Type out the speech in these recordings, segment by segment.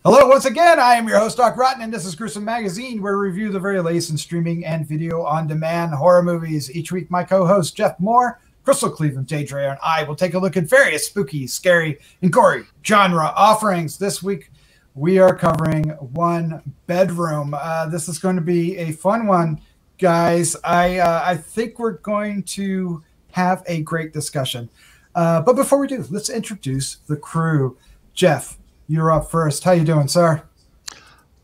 Hello, once again, I am your host, Doc Rotten, and this is Gruesome Magazine, where we review the very latest in streaming and video-on-demand horror movies. Each week, my co-host, Jeff Moore, Crystal Cleveland, Jay Dreyer, and I will take a look at various spooky, scary, and gory genre offerings. This week, we are covering One Bedroom. This is going to be a fun one, guys. I think we're going to have a great discussion. But before we do, let's introduce the crew. Jeff, you're up first. How you doing, sir?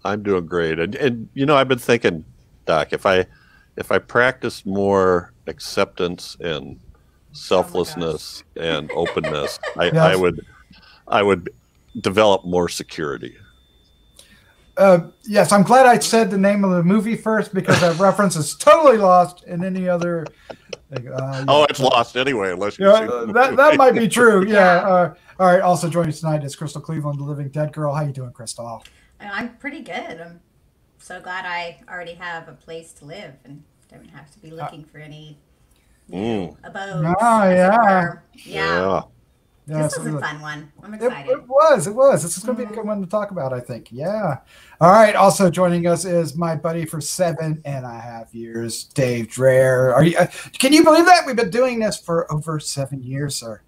I'm doing great. And you know, I've been thinking, Doc, if I practice more acceptance and selflessness and openness, yes. I would develop more security. Yes, I'm glad I said the name of the movie first, because that reference is totally lost in any other. It's lost anyway, unless you see that might be true. Yeah. All right. Also joining us tonight is Crystal Cleveland, the Living Dead Girl. How you doing, Crystal? I'm pretty good. I'm so glad I already have a place to live and don't have to be looking for any abodes. Yeah. This was a fun one. I'm excited. It was. This is going to be a good one to talk about, I think. Yeah. All right. Also joining us is my buddy for 7.5 years, Dave Dreyer. Can you believe that? We've been doing this for over 7 years, sir.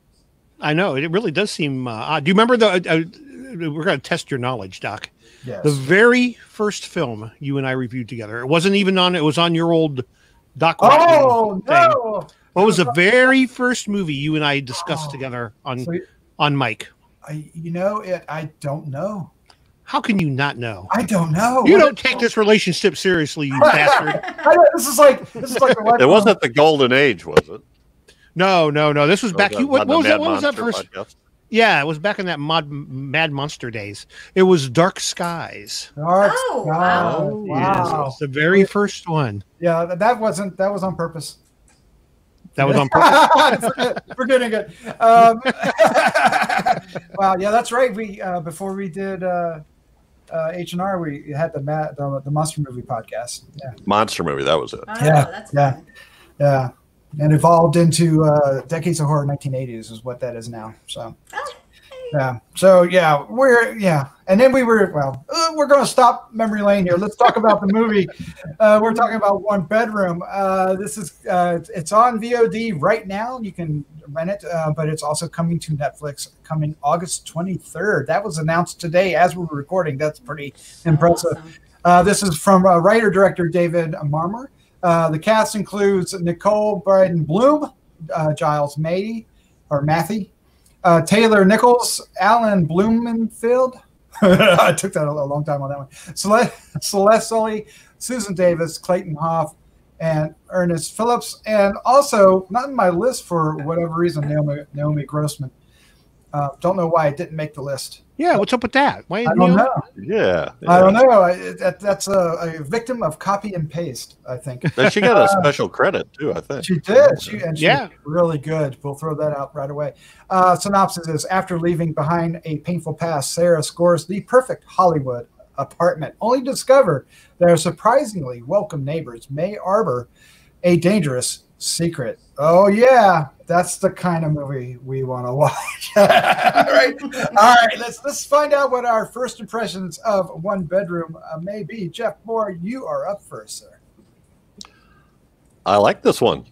I know. It really does seem odd. Do you remember we're going to test your knowledge, Doc. Yes. The very first film you and I reviewed together. It wasn't even on. It was on your old Doc. Oh, no. Thing. What was the very first movie you and I discussed together on mic? I don't know. How can you not know? I don't know. You don't take this relationship seriously, you bastard. This is like it wasn't the golden age, was it? No. This was back. What was that first? Podcast? Yeah, it was back in that Mad Monster days. It was Dark Skies. Wow. Yes, it was the very first one. Yeah, that was on purpose. That was on purpose. Forgetting it. Wow, yeah, that's right. We before we did H&R, we had the Monster Movie podcast. Yeah. Monster Movie, that was it. Oh, that's fun. Yeah. And evolved into Decades of Horror 1980s is what that is now. So, yeah. So, yeah, and then we're going to stop memory lane here. Let's talk about the movie. We're talking about One Bedroom. This is it's on VOD right now. You can rent it, but it's also coming to Netflix coming August 23rd. That was announced today as we were recording. That's pretty impressive. Awesome. This is from writer-director David Marmor. The cast includes Nicole Bryden Bloom, Giles Mathy, Taylor Nichols, Alan Blumenfield. I took that a long time on that one. Celeste Sully, Susan Davis, Clayton Hoff, and Ernest Phillips. And also, not in my list for whatever reason, Naomi Grossman. Don't know why it didn't make the list. Yeah, what's up with that? I don't know. Yeah. I don't know. That's a victim of copy and paste, I think. And she got a special credit, too, I think. She did. She's really good. We'll throw that out right away. Synopsis is, after leaving behind a painful past, Sarah scores the perfect Hollywood apartment, only to discover their surprisingly welcome neighbors may harbor a dangerous secret. Oh, yeah. That's the kind of movie we want to watch. All right. Let's find out what our first impressions of One Bedroom may be. Jeff Moore, you are up first, sir. I like this one.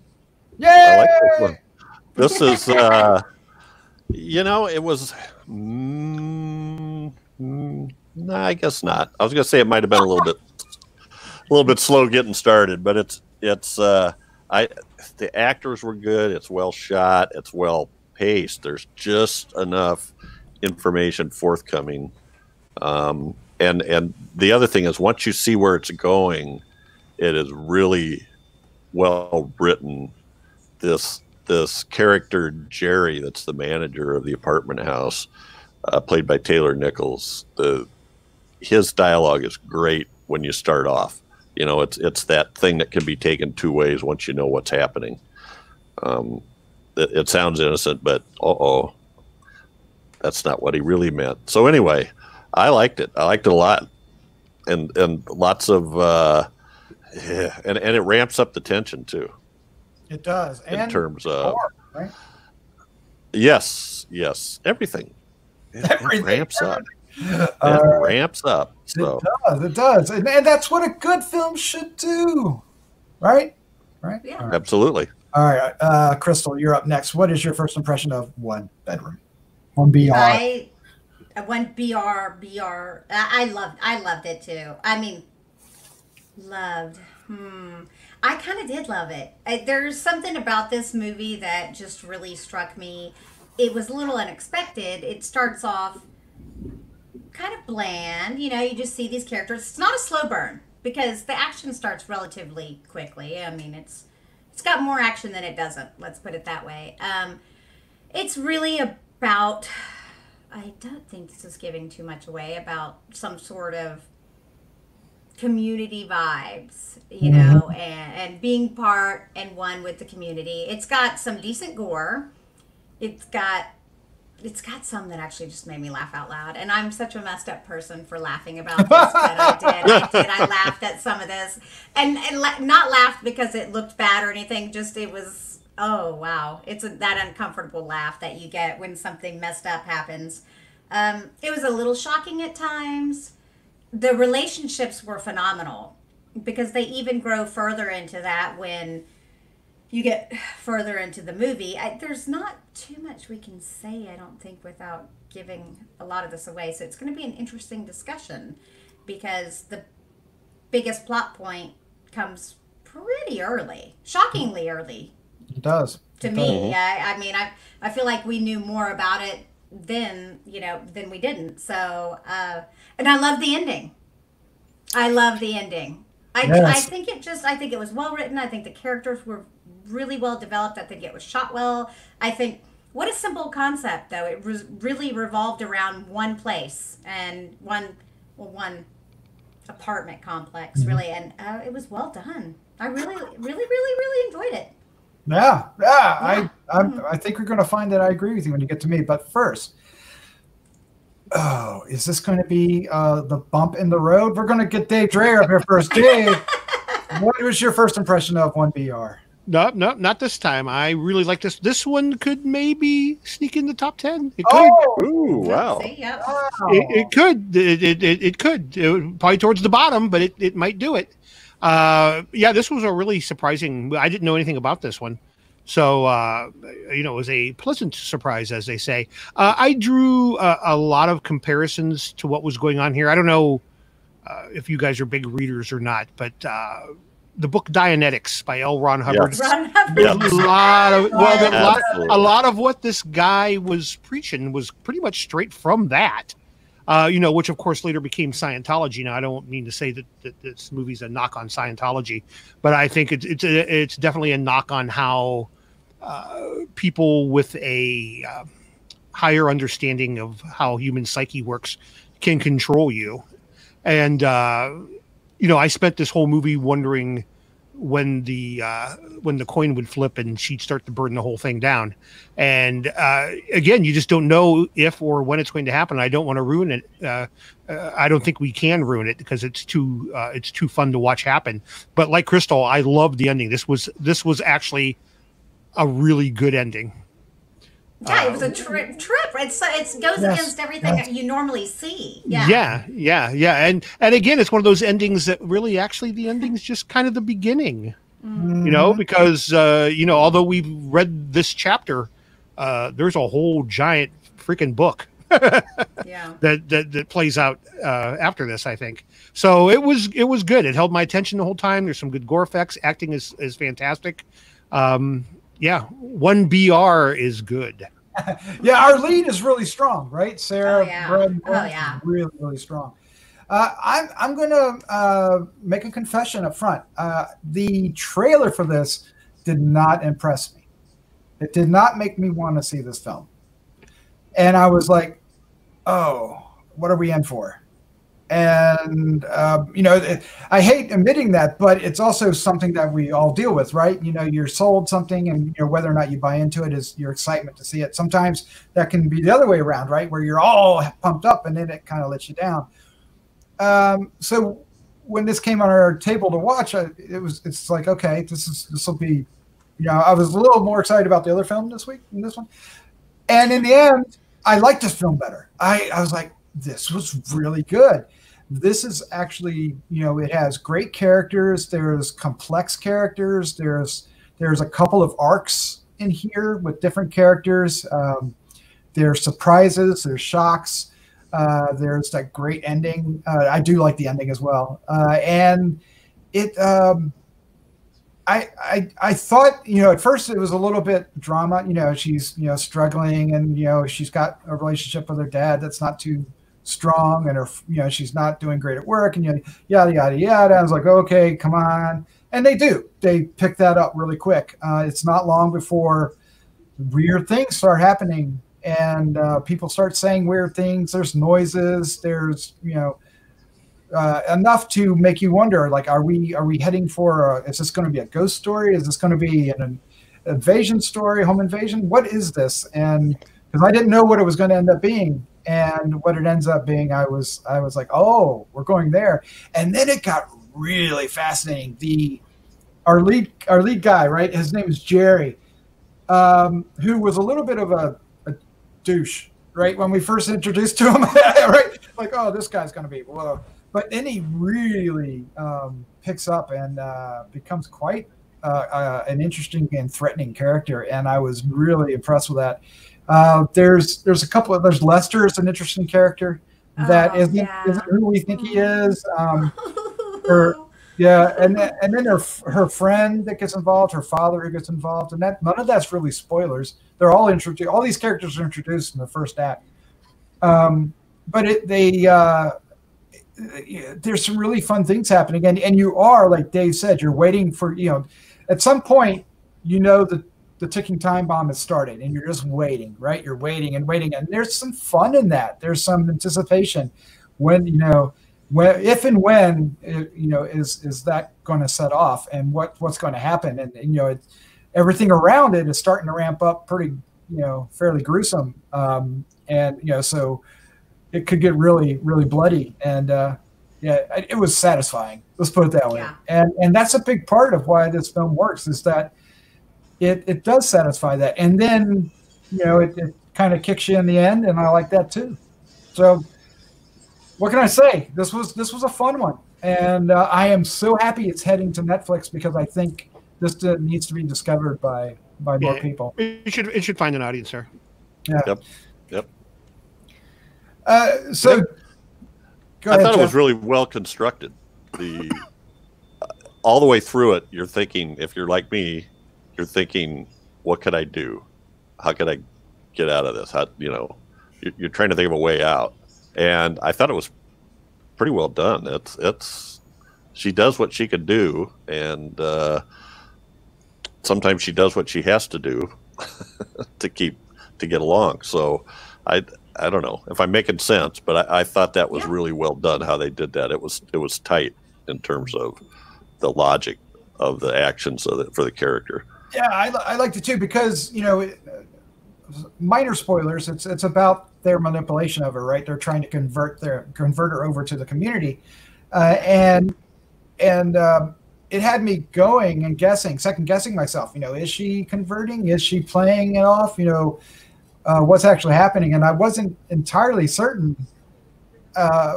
Yay! I like this one. This is, it was. I guess not. I was going to say it might have been a little bit slow getting started, but it's. The actors were good. It's well shot. It's well paced. There's just enough information forthcoming. And the other thing is, once you see where it's going, it is really well written. This character Jerry, that's the manager of the apartment house, played by Taylor Nichols. His dialogue is great when you start off. It's that thing that can be taken two ways once you know what's happening. It sounds innocent, but that's not what he really meant. So anyway, I liked it. I liked it a lot, and lots of and it ramps up the tension too. It does, in terms of horror, right? Yes, everything. It ramps up. It ramps up. So. It does. And that's what a good film should do. Right? Right? Yeah. All right. Absolutely. All right. Crystal, you're up next. What is your first impression of One Bedroom? One BR. One BR. I loved it too. I mean, loved. I kind of did love it. There's something about this movie that just really struck me. It was a little unexpected. It starts off kind of bland. You know, you just see these characters. It's not a slow burn because the action starts relatively quickly. I mean, it's got more action than it doesn't. Let's put it that way. It's really about, I don't think this is giving too much away, about some sort of community vibes, you know, and being part and one with the community. It's got some decent gore. It's got some that actually just made me laugh out loud. And I'm such a messed up person for laughing about this, but I did. I laughed at some of this. And not laughed because it looked bad or anything. Just it was, oh, wow. It's that uncomfortable laugh that you get when something messed up happens. It was a little shocking at times. The relationships were phenomenal because they even grow further into that when you get further into the movie. There's not too much we can say, I don't think, without giving a lot of this away. So it's going to be an interesting discussion because the biggest plot point comes pretty early, shockingly early. It does. To me. I mean, I feel like we knew more about it then, you know, than we didn't. So, and I love the ending. I think it was well written. I think the characters were really well developed. I think it was shot well. I think, what a simple concept, though. It really revolved around one place and one apartment complex, really. And it was well done. I really, really, really, really enjoyed it. Yeah. I think we're going to find that I agree with you when you get to me. But first, is this going to be the bump in the road? We're going to get Dave Dreyer up here first. Dave, what was your first impression of 1BR? No, not this time. I really like this. This one could maybe sneak in the top 10. It could. Oh, ooh, wow. Wow. It could. It could. Probably towards the bottom, but it might do it. Yeah, this was a really surprising. I didn't know anything about this one. So, it was a pleasant surprise, as they say. I drew a lot of comparisons to what was going on here. I don't know if you guys are big readers or not, but the book Dianetics by L. Ron Hubbard. Yes. Ron Hubbard. Yes. A lot of what this guy was preaching was pretty much straight from that. Which of course later became Scientology. Now, I don't mean to say that this movie's a knock on Scientology, but I think it's definitely a knock on how people with a higher understanding of how human psyche works can control you. And I spent this whole movie wondering when the coin would flip and she'd start to burn the whole thing down. And again, you just don't know if or when it's going to happen. I don't want to ruin it. I don't think we can ruin it because it's too fun to watch happen. But like Crystal, I loved the ending. This was actually a really good ending. Yeah, it was a trip. It goes against everything that you normally see. Yeah. And again, it's one of those endings that really, actually, the ending's just kind of the beginning. Because although we've read this chapter, there's a whole giant freaking book that plays out after this, I think. So it was good. It held my attention the whole time. There's some good gore effects. Acting is fantastic. 1BR is good. Yeah, our lead is really strong, right? Sarah, Brad, really, really strong. I'm going to make a confession up front. The trailer for this did not impress me. It did not make me want to see this film. And I was like, oh, what are we in for? And, I hate admitting that, but it's also something that we all deal with, right? You're sold something and whether or not you buy into it is your excitement to see it. Sometimes that can be the other way around, right? Where you're all pumped up and then it kind of lets you down. So when this came on our table to watch, it's like, okay, this will be, I was a little more excited about the other film this week than this one. And in the end, I liked this film better. I was like, this was really good. This is actually, it has great characters. There's complex characters. There's a couple of arcs in here with different characters. There's surprises. There's shocks. There's that great ending. I do like the ending as well. And it, I thought, at first it was a little bit drama. She's, struggling, and, she's got a relationship with her dad that's not too strong, and her, she's not doing great at work, and yada, yada, yada. I was like, okay, come on. And they pick that up really quick. It's not long before weird things start happening, and people start saying weird things. There's noises. There's, enough to make you wonder, like, are we heading for is this going to be a ghost story? Is this going to be an invasion story, home invasion? What is this? And because I didn't know what it was going to end up being, and what it ends up being, I was like, oh, we're going there. And then it got really fascinating. Our lead guy, right? His name is Jerry, who was a little bit of a douche, right? When we first introduced to him, right? Like, oh, this guy's going to be, whoa. But then he really picks up and becomes quite an interesting and threatening character, and I was really impressed with that. There's a couple of, there's Lester is an interesting character that isn't who we think he is. And then her friend that gets involved, her father who gets involved, and that none of that's really spoilers. They're all introduced. All these characters are introduced in the first act, but there's some really fun things happening, and you are, like Dave said, you're waiting for, at some point, the ticking time bomb has started, and you're just waiting, right? You're waiting and waiting, and there's some fun in that. There's some anticipation when, if and when, is that going to set off, and what's going to happen, and everything around it is starting to ramp up pretty, fairly gruesome, so it could get really, really bloody, and it was satisfying. Let's put it that way. Yeah. And that's a big part of why this film works, is that it does satisfy that, and then it kind of kicks you in the end, and I like that too. So what can I say? This was a fun one, and I am so happy it's heading to Netflix, because I think this needs to be discovered by more people. It should find an audience, sir. Yeah. Yep. So go ahead, I thought Jeff. it was really well constructed. All the way through it, you're thinking, if you're like me, you're thinking, what could I do? How could I get out of this? You're trying to think of a way out. And I thought it was pretty well done. She does what she could do, and sometimes she does what she has to do to get along. So I don't know if I'm making sense, but I thought that was really well done, how they did that. It was tight in terms of the logic of the actions for the character. Yeah, I liked it too, because minor spoilers. It's about their manipulation of her, right? They're trying to convert her over to the community, and it had me going and second guessing myself. Is she converting? Is she playing it off? What's actually happening? And I wasn't entirely certain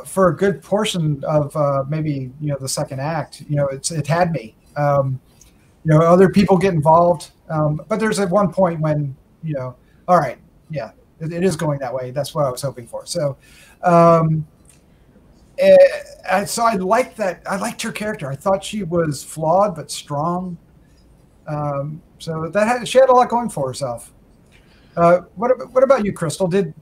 for a good portion of maybe the second act. It had me. Other people get involved, but there's at one point when all right, yeah, it is going that way. That's what I was hoping for. So, so I liked that. I liked her character. I thought she was flawed but strong. So she had a lot going for herself. What about you, Crystal? Did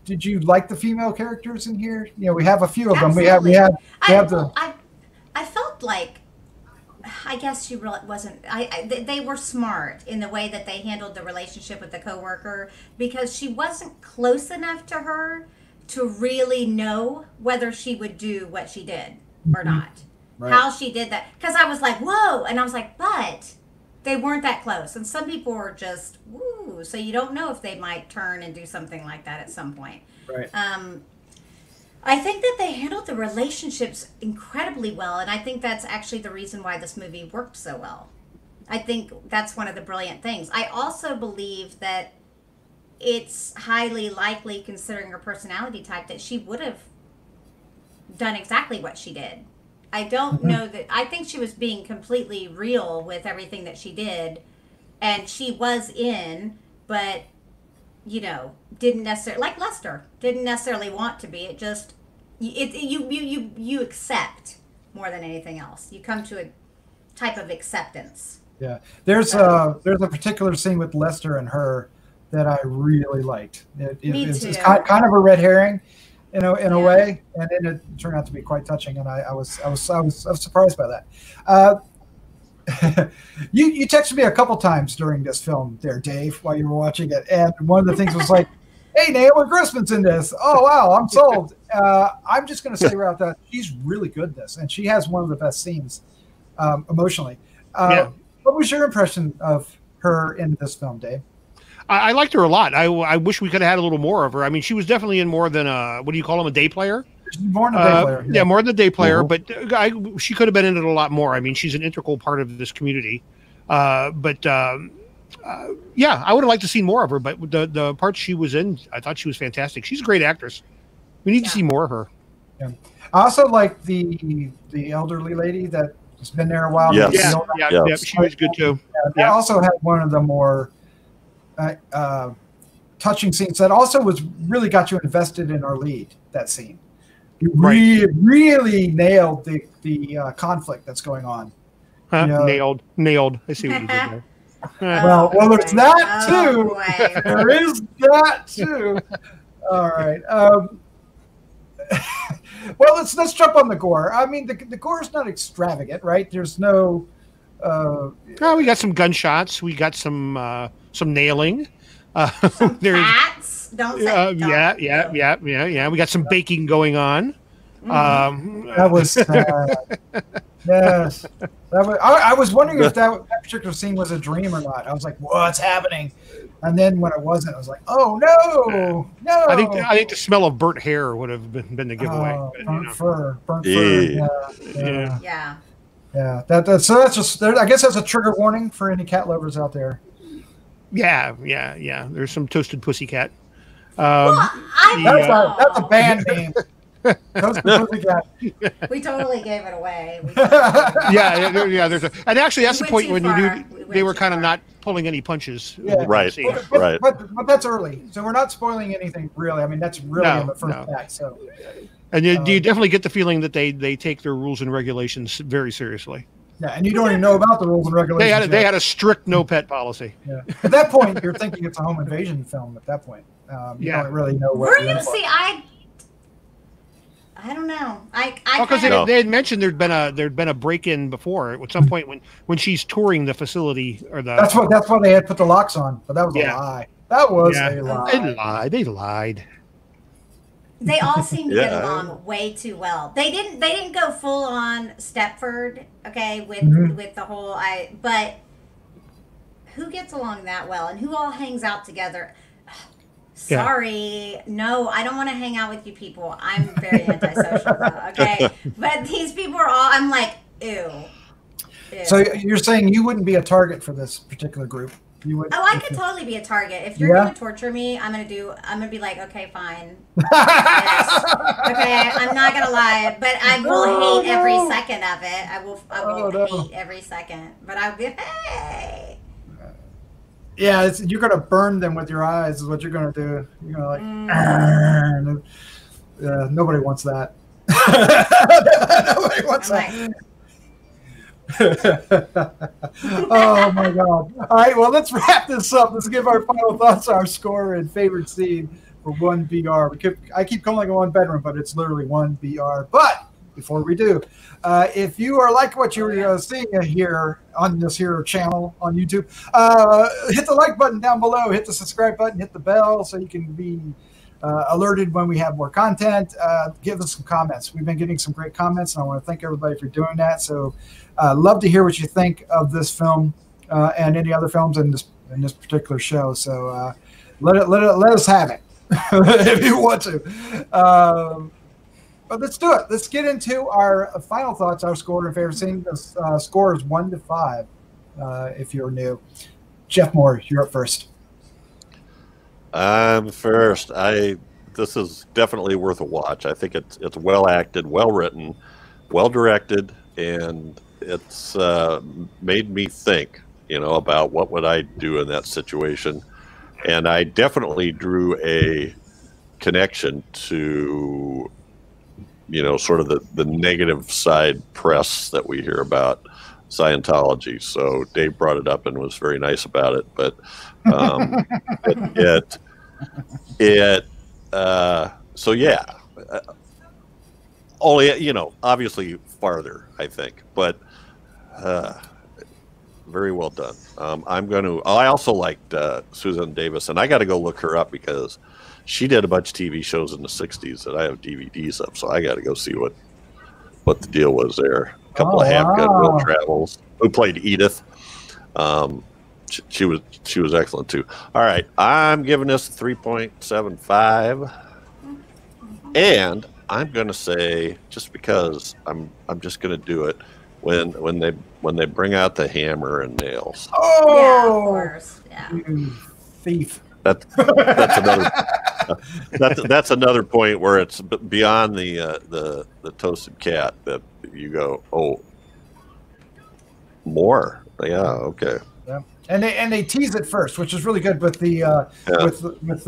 you like the female characters in here? We have a few of Absolutely. them. We have I felt like, I guess she really wasn't. They were smart in the way that they handled the relationship with the coworker, because she wasn't close enough to her to really know whether she would do what she did or not. Right. How she did that, because I was like, whoa, and I was like, but they weren't that close, and some people were just woo. So you don't know if they might turn and do something like that at some point. Right. I think that they handled the relationships incredibly well, and I think that's actually the reason why this movie worked so well. I think that's one of the brilliant things. I also believe that it's highly likely, considering her personality type, that she would have done exactly what she did. I don't know that. I think she was being completely real with everything that she did, and she was in, but didn't necessarily, like Lester, didn't necessarily want to be. It just you accept more than anything else. You come to a type of acceptance. Yeah, there's a particular scene with Lester and her that I really liked. It's kind of a red herring, in a way, and then it turned out to be quite touching, and I was surprised by that. You texted me a couple times during this film there, Dave, while you were watching it, and one of the things was like, "Hey, Naomi Grossman's in this. Oh wow, I'm sold." I'm just going to say right out that she's really good in this, and she has one of the best scenes emotionally. What was your impression of her in this film, Dave? I liked her a lot. I wish we could have had a little more of her. I mean, she was definitely in more than what do you call him, a day player? More than a day player. Yeah, more than a day player. But she could have been in it a lot more. I mean, she's an integral part of this community. I would have liked to see more of her. But the parts she was in, I thought she was fantastic. She's a great actress. We need to see more of her. Yeah. I also like the elderly lady that has been there a while. Yeah, she was good too. They also had one of the more touching scenes that also really got you invested in our lead. That scene, you really nailed the conflict that's going on. Nailed. I see what you did there. Well, there's that too. There is that too. All right. Well, let's jump on the gore. I mean, the gore is not extravagant, right? There's no. We got some gunshots. We got some nailing. Some cats. Don't say. Yeah. We got some baking going on. That was yes. I was wondering if that particular scene was a dream or not. I was like, "What's happening?" And then when it wasn't, I was like, "Oh no!" I think the smell of burnt hair would have been the giveaway. Burnt fur. Yeah. So that's just. I guess that's a trigger warning for any cat lovers out there. Yeah. There's some toasted pussycat. That's a band name. Toasted pussycat. We totally gave it away. And actually, that's the point when you knew they were kind of not pulling any punches. Yeah. Right. But that's early, so we're not spoiling anything really. I mean, that's really in the first act. So. And you definitely get the feeling that they take their rules and regulations very seriously. Yeah, and you don't even know about the rules and regulations. They had a strict no pet policy. Yeah. At that point, you're thinking it's a home invasion film. At that point, you don't really know what. Were you see? I don't know. Because they had mentioned there'd been a break-in before at some point when she's touring the facility or the. That's why they had put the locks on, but that was a lie. That was a lie. They lied. They all seem to get along way too well. They didn't go full on Stepford, okay, with the whole but who gets along that well and who all hangs out together? Sorry, no, I don't want to hang out with you people. I'm very antisocial, okay? But these people are all. I'm like, ew. So you're saying you wouldn't be a target for this particular group? You would. Oh, I could totally be a target. If you're going to torture me, I'm gonna be like, okay, fine. Yes. Okay, I'm not gonna lie, but I will hate every second of it. I will hate every second, but I'll be hey. Yeah, you're gonna burn them with your eyes. Is what you're gonna do. You're gonna like. Nobody wants that. Nobody wants that. Oh my god! All right, well, let's wrap this up. Let's give our final thoughts, our score, and favorite scene for 1BR. I keep calling it 1 bedroom, but it's literally 1BR. But before we do, if you are like what you're seeing here on this here channel on YouTube, hit the like button down below, hit the subscribe button, hit the bell so you can be alerted when we have more content. Give us some comments. We've been getting some great comments, and I want to thank everybody for doing that. So love to hear what you think of this film and any other films in this particular show. So let us have it if you want to. But let's do it. Let's get into our final thoughts, our score and favorite scene. The score is 1 to 5 if you're new. Jeff Moore, you're up first. I'm first. This is definitely worth a watch. I think it's well acted, well written, well directed, and it's made me think, about what would I do in that situation. And I definitely drew a connection to, sort of the negative side press that we hear about Scientology. So Dave brought it up and was very nice about it. But so yeah, only, obviously farther, I think, but very well done. I also liked Susan Davis, and I got to go look her up because she did a bunch of TV shows in the 60s that I have DVDs of, so I got to go see what the deal was there. A couple of Have Goodwill Travels. Who played Edith? She was excellent too. All right, I'm giving this a 3.75, and I'm going to say, just because I'm just going to do it, when they bring out the hammer and nails. Oh, yeah, of course. Yeah. You thief. That's another. That's another point where it's beyond the toasted cat that you go, oh, more. Yeah, okay. Yeah, and they tease it first, which is really good with the with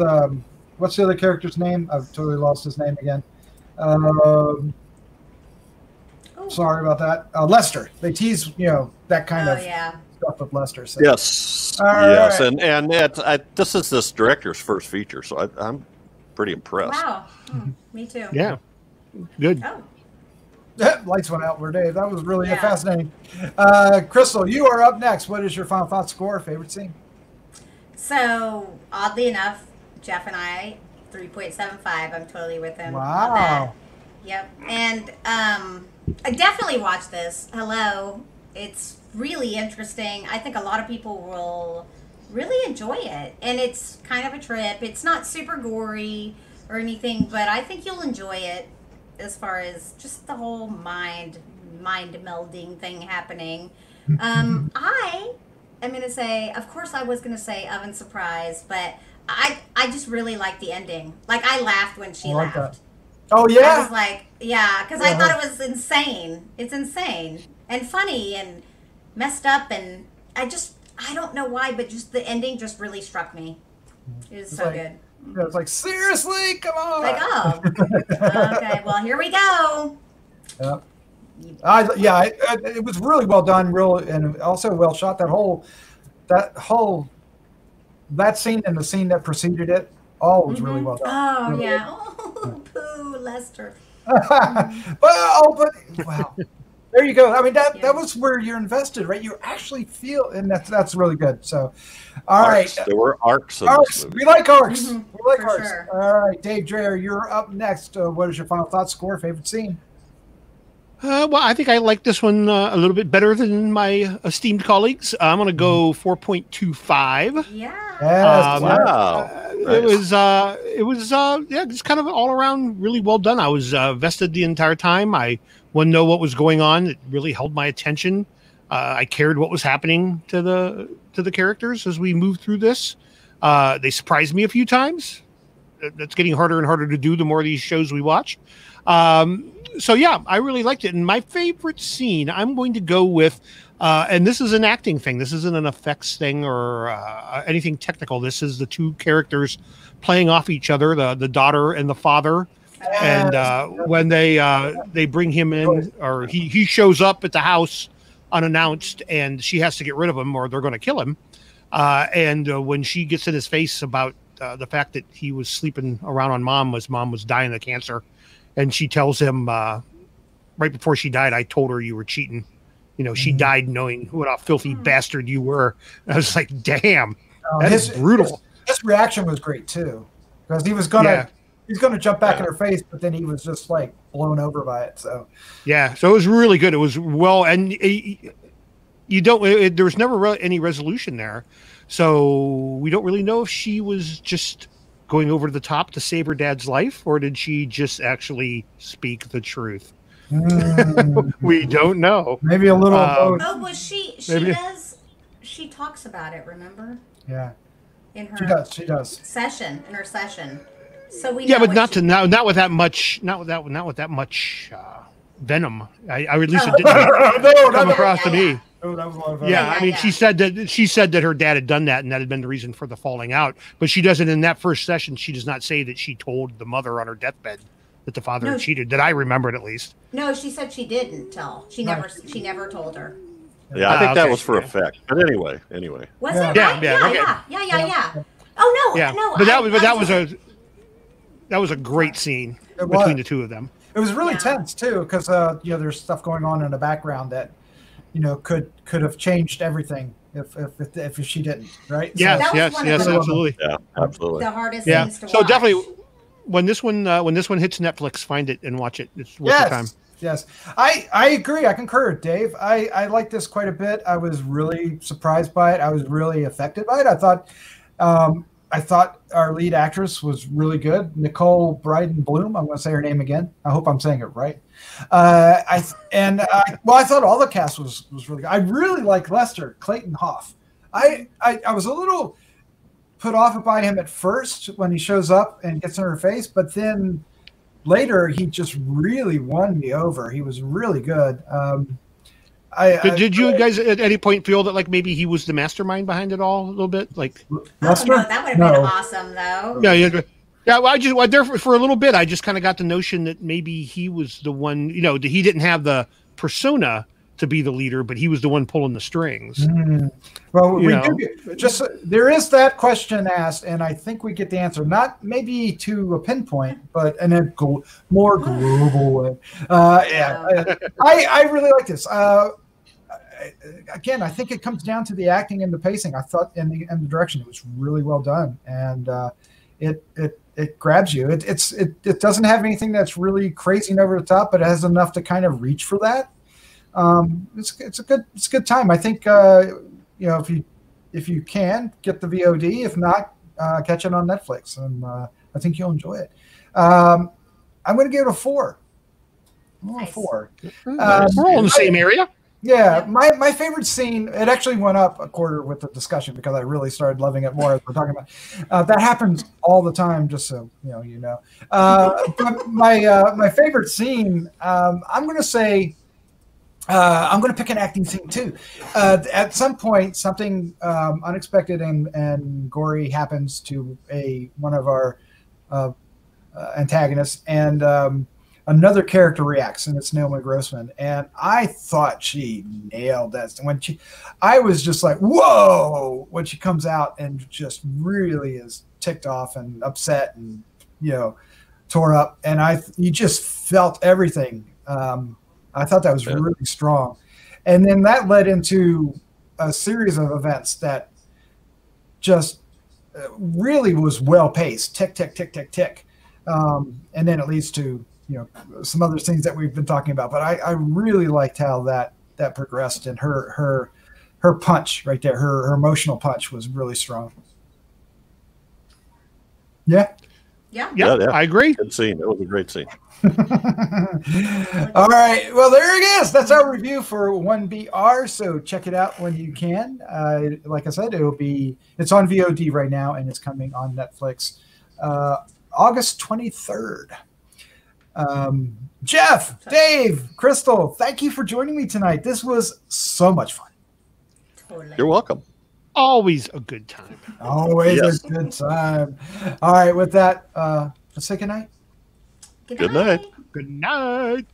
what's the other character's name? I've totally lost his name again. Sorry about that. Lester. They tease, that kind of stuff with Lester. So. Yes. Right. And this is this director's first feature, so I'm pretty impressed. Wow. Me too. Yeah. Good. Oh. Lights went out for Dave. That was really fascinating. Crystal, you are up next. What is your final thought, score, favorite scene? So, oddly enough, Jeff and I, 3.75. I'm totally with him on Wow. that. Yep. And I definitely watched this. Hello. It's really interesting. I think a lot of people will really enjoy it. And it's kind of a trip. It's not super gory or anything, but I think you'll enjoy it as far as just the whole mind melding thing happening. I am going to say, of course I was going to say Oven Surprise, but I just really like the ending. Like, I laughed when she laughed. That. Oh, yeah? I was like, yeah, because I thought it was insane. It's insane and funny and messed up, and I don't know why, but just the ending just really struck me. It was so good. Yeah, it's like, seriously? Come on. Like, oh, okay, well, here we go. Yeah. It was really well done, and also well shot. That scene and the scene that preceded it, all was really well done. Oh, really yeah. Oh, poo, Lester. but wow. There you go. I mean, that was where you're invested, right? You actually feel, and that's really good. So, all right. There were arcs. We like arcs. We like For arcs. sure. All right, Dave Dreher, you're up next. What is your final thoughts, score, favorite scene? Well, I think I like this one a little bit better than my esteemed colleagues. I'm going to go 4.25. Yeah. Yes, Wow. It was just kind of all around really well done. I was vested the entire time. I wanted to know what was going on. It really held my attention. I cared what was happening to the characters as we moved through this. They surprised me a few times. That's getting harder and harder to do the more of these shows we watch. So yeah, I really liked it. And my favorite scene, I'm going to go with, and this is an acting thing. This isn't an effects thing or anything technical. This is the two characters playing off each other, the daughter and the father. And when they bring him in, or he shows up at the house unannounced, and she has to get rid of him or they're going to kill him. And when she gets in his face about the fact that he was sleeping around on mom was dying of cancer. And she tells him right before she died, I told her you were cheating. She died knowing what a filthy bastard you were. And I was like, damn, that is brutal. His reaction was great too, because he was he's gonna jump back in her face, but then he was just like blown over by it. So yeah, so it was really good. It was well, and there was never really any resolution there, so we don't really know if she was just going over the top to save her dad's life, or did she just actually speak the truth? We don't know. Maybe a little. Was she talks about it, remember? Yeah. in her She does. session. So we Yeah, know but not with that much venom. I at least it didn't come across to me. Oh, that was a lot of Yeah, I mean, she said that her dad had done that, and that had been the reason for the falling out. But she doesn't, in that first session, she does not say that she told the mother on her deathbed that the father had cheated. That I remembered, at least. No, she said she didn't tell. She never told her. Yeah, I think that was for effect. But anyway. Was it? Yeah. Oh no, yeah. no. But that was a great scene between the two of them. It was really tense too, because there's stuff going on in the background that could have changed everything if she didn't, right? Yes, absolutely. Yeah, absolutely. The hardest things to watch. So definitely, when this one hits Netflix, find it and watch it. It's worth the time. Yes, I agree. I concur, Dave. I like this quite a bit. I was really surprised by it. I was really affected by it. I thought our lead actress was really good, Nicole Bryden Bloom. I'm going to say her name again. I hope I'm saying it right. I thought all the cast was really good. I really like Lester Clayton Hoff. I was a little put off by him at first when he shows up and gets in her face, but then later he just really won me over. He was really good. Did you guys at any point feel that like maybe he was the mastermind behind it all a little bit? Like, Lester? No, that would have been awesome, though. Yeah. Well, there for a little bit, I just kind of got the notion that maybe he was the one. He didn't have the persona to be the leader, but he was the one pulling the strings. Well, there is that question asked, and I think we get the answer. Not maybe to a pinpoint, but in a more global way. I really like this. Again, I think it comes down to the acting and the pacing. I thought in the direction it was really well done, and it grabs you. It doesn't have anything that's really crazy and over the top, but it has enough to kind of reach for that. It's a good time. I think if you can get the VOD, if not, catch it on Netflix, and I think you'll enjoy it. I'm going to give it a 4. Nice. 4. We're all in the same area. Yeah, my favorite scene, it actually went up a quarter with the discussion because I really started loving it more as we're talking about. That happens all the time, just so you know. But my favorite scene, I'm going to say, I'm going to pick an acting scene too. At some point, something unexpected and gory happens to one of our antagonists, and another character reacts, and it's Naomi Grossman. And I thought she nailed that. I was just like, whoa, when she comes out and just really is ticked off and upset and, tore up. And you just felt everything. I thought that was really strong. And then that led into a series of events that just really was well paced. Tick, tick, tick, tick, tick. And then it leads to, some other things that we've been talking about, but I really liked how that progressed, and her punch right there, her emotional punch was really strong. Yeah. I agree. Good scene. That was a great scene. All right. Well, there it is. That's our review for 1BR. So check it out when you can. Like I said, it's on VOD right now, and it's coming on Netflix August 23rd. Jeff, Dave, Crystal, thank you for joining me tonight. This was so much fun. Totally. You're welcome. Always a good time. Always a good time. All right, with that, let's say goodnight. Good night. Good night.